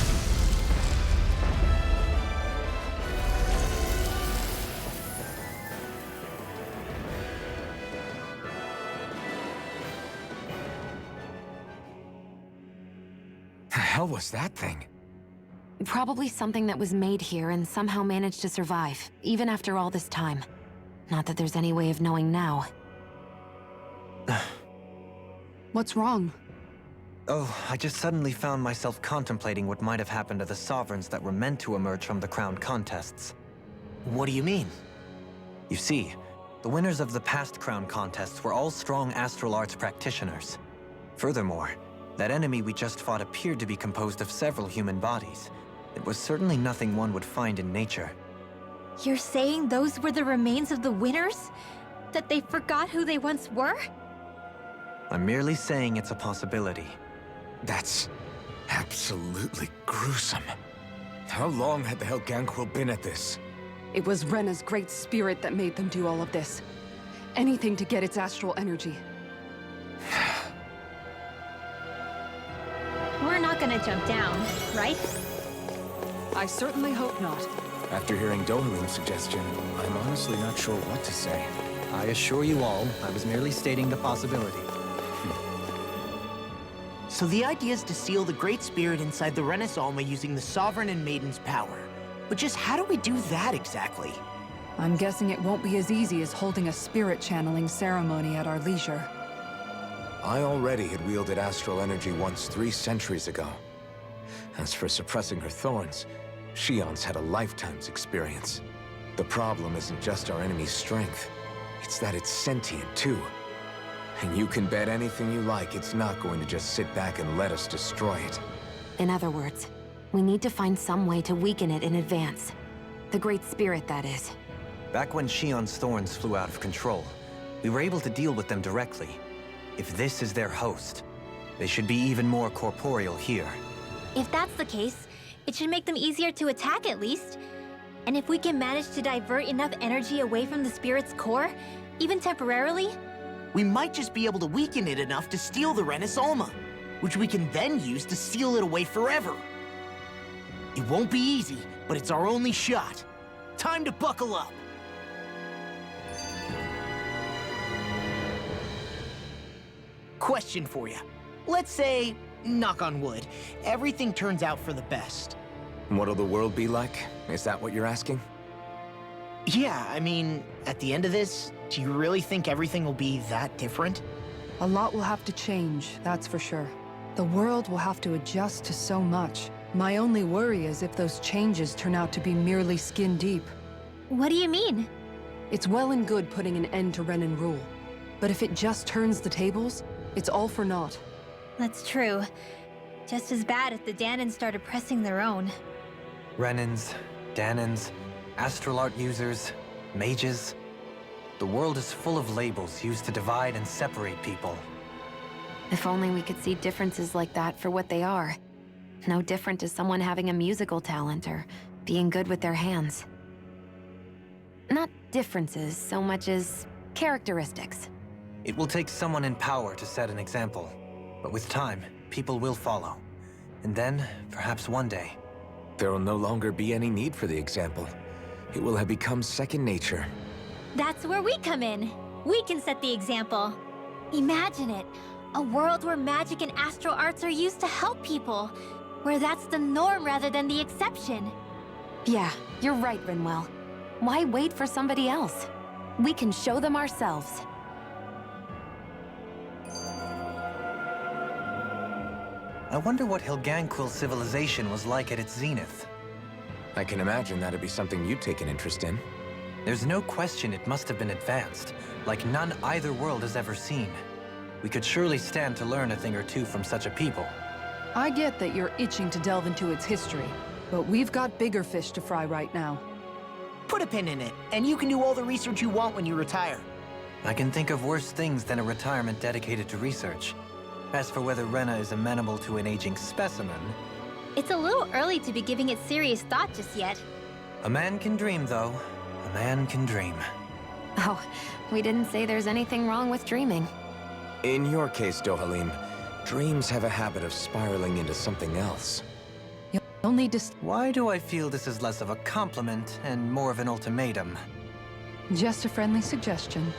[SPEAKER 1] The hell was that thing?
[SPEAKER 3] Probably something that was made here and somehow managed to survive, even after all this time. Not that there's any way of knowing now.
[SPEAKER 2] What's wrong?
[SPEAKER 7] Oh, I just suddenly found myself contemplating what might have happened to the sovereigns that were meant to emerge from the crown contests.
[SPEAKER 5] What do you mean?
[SPEAKER 7] You see, the winners of the past crown contests were all strong astral arts practitioners. Furthermore, that enemy we just fought appeared to be composed of several human bodies. It was certainly nothing one would find in nature.
[SPEAKER 6] You're saying those were the remains of the winners? That they forgot who they once were?
[SPEAKER 7] I'm merely saying it's a possibility.
[SPEAKER 1] That's absolutely gruesome. How long had the Helganquil been at this?
[SPEAKER 2] It was Rena's great spirit that made them do all of this. Anything to get its astral energy.
[SPEAKER 6] We're not gonna jump down, right?
[SPEAKER 2] I certainly hope not.
[SPEAKER 1] After hearing Dohalim's suggestion, I'm honestly not sure what to say.
[SPEAKER 7] I assure you all, I was merely stating the possibility.
[SPEAKER 5] So the idea is to seal the Great Spirit inside the Rena's Alma using the Sovereign and Maiden's power. But just how do we do that exactly?
[SPEAKER 2] I'm guessing it won't be as easy as holding a spirit channeling ceremony at our leisure.
[SPEAKER 1] I already had wielded astral energy once 3 centuries ago. As for suppressing her thorns, Shion's had a lifetime's experience. The problem isn't just our enemy's strength. It's that it's sentient, too. And you can bet anything you like it's not going to just sit back and let us destroy it.
[SPEAKER 3] In other words, we need to find some way to weaken it in advance. The Great Spirit, that is.
[SPEAKER 7] Back when Shion's thorns flew out of control, we were able to deal with them directly. If this is their host, they should be even more corporeal here.
[SPEAKER 6] If that's the case, it should make them easier to attack at least. And if we can manage to divert enough energy away from the spirit's core, even temporarily,
[SPEAKER 5] We might just be able to weaken it enough to steal the Rena's Alma, which we can then use to seal it away forever. It won't be easy, but it's our only shot. Time to buckle up. Question for you. Let's say, knock on wood, everything turns out for the best.
[SPEAKER 1] What'll the world be like? Is that what you're asking?
[SPEAKER 5] Yeah, I mean, at the end of this, do you really think everything will be that different?
[SPEAKER 2] A lot will have to change, that's for sure. The world will have to adjust to so much. My only worry is if those changes turn out to be merely skin deep.
[SPEAKER 6] What do you mean?
[SPEAKER 2] It's well and good putting an end to Renan rule. But if it just turns the tables, it's all for naught.
[SPEAKER 6] That's true. Just as bad if the Danans started pressing their own.
[SPEAKER 7] Renans, Danans, astral art users, mages. The world is full of labels used to divide and separate people.
[SPEAKER 3] If only we could see differences like that for what they are. No different to someone having a musical talent or being good with their hands. Not differences so much as characteristics.
[SPEAKER 7] It will take someone in power to set an example. But with time, people will follow. And then, perhaps one day...
[SPEAKER 1] There will no longer be any need for the example. It will have become second nature.
[SPEAKER 6] That's where we come in. We can set the example. Imagine it. A world where magic and astral arts are used to help people. Where that's the norm rather than the exception.
[SPEAKER 3] Yeah, you're right, Rinwell. Why wait for somebody else? We can show them ourselves.
[SPEAKER 7] I wonder what Hilganquil's civilization was like at its zenith.
[SPEAKER 1] I can imagine that'd be something you'd take an interest in.
[SPEAKER 7] There's no question it must have been advanced, like none either world has ever seen. We could surely stand to learn a thing or two from such a people.
[SPEAKER 2] I get that you're itching to delve into its history, but we've got bigger fish to fry right now.
[SPEAKER 5] Put a pin in it, and you can do all the research you want when you retire.
[SPEAKER 7] I can think of worse things than a retirement dedicated to research. As for whether Rena is amenable to an aging specimen...
[SPEAKER 6] It's a little early to be giving it serious thought just yet.
[SPEAKER 7] A man can dream, though. A man can dream.
[SPEAKER 3] Oh, we didn't say there's anything wrong with dreaming.
[SPEAKER 1] In your case, Dohalim, dreams have a habit of spiraling into something else.
[SPEAKER 2] You'll need to...
[SPEAKER 7] Why do I feel this is less of a compliment and more of an ultimatum?
[SPEAKER 2] Just a friendly suggestion.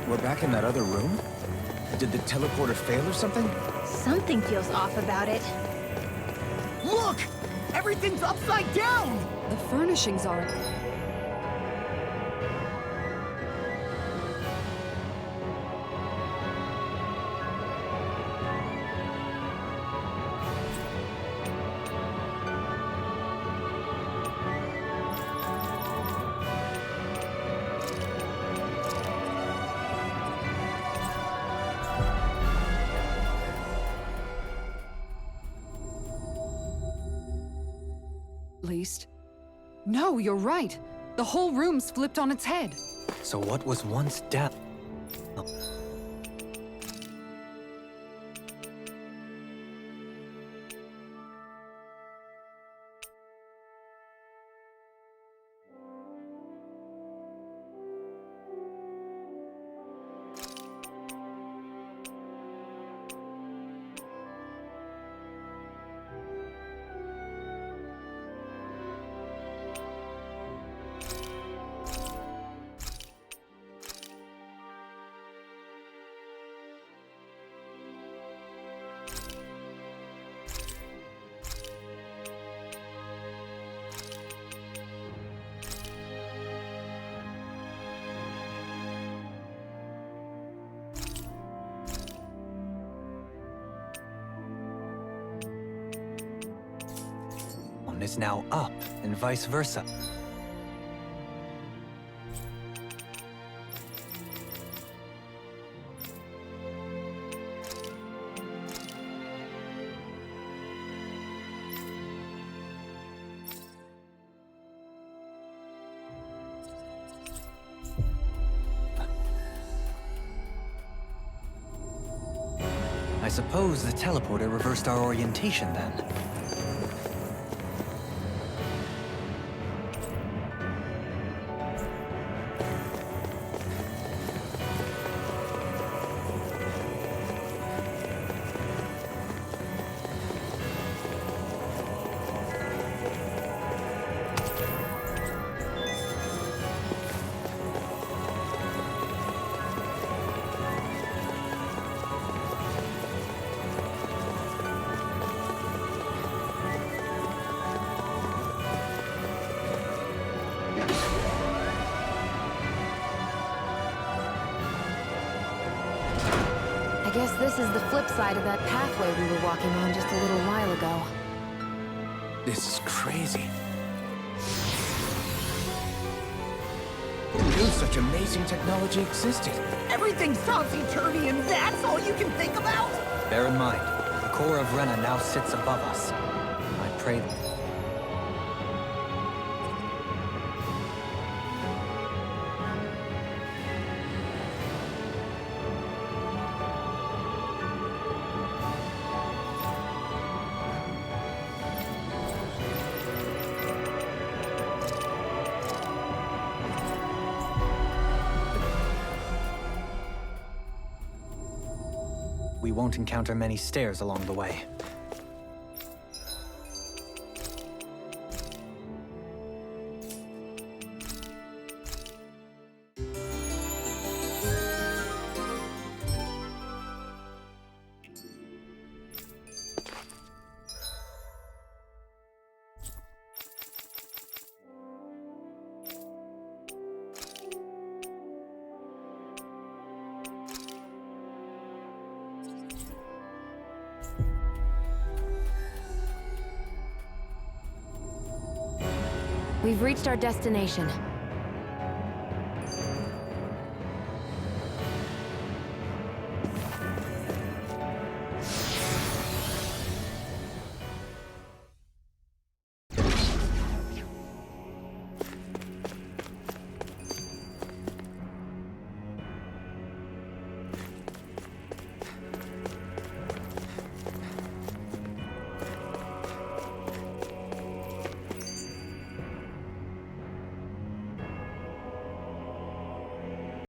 [SPEAKER 1] We're back in that other room? Did the teleporter fail or something?
[SPEAKER 6] Something feels off about it.
[SPEAKER 5] Look! Everything's upside down!
[SPEAKER 2] The furnishings are... least. No, you're right. The whole room's flipped on its head.
[SPEAKER 7] So what was once down? Is now up, and vice versa. I suppose the teleporter reversed our orientation then.
[SPEAKER 3] I guess this is the flip side of that pathway we were walking on just a little while ago.
[SPEAKER 1] This is crazy. Who knew such amazing technology existed?
[SPEAKER 5] Everything topsy-turvy and that's all you can think about?
[SPEAKER 7] Bear in mind, the core of Rena now sits above us. I pray... we won't encounter many stairs along the way.
[SPEAKER 3] We've reached our destination.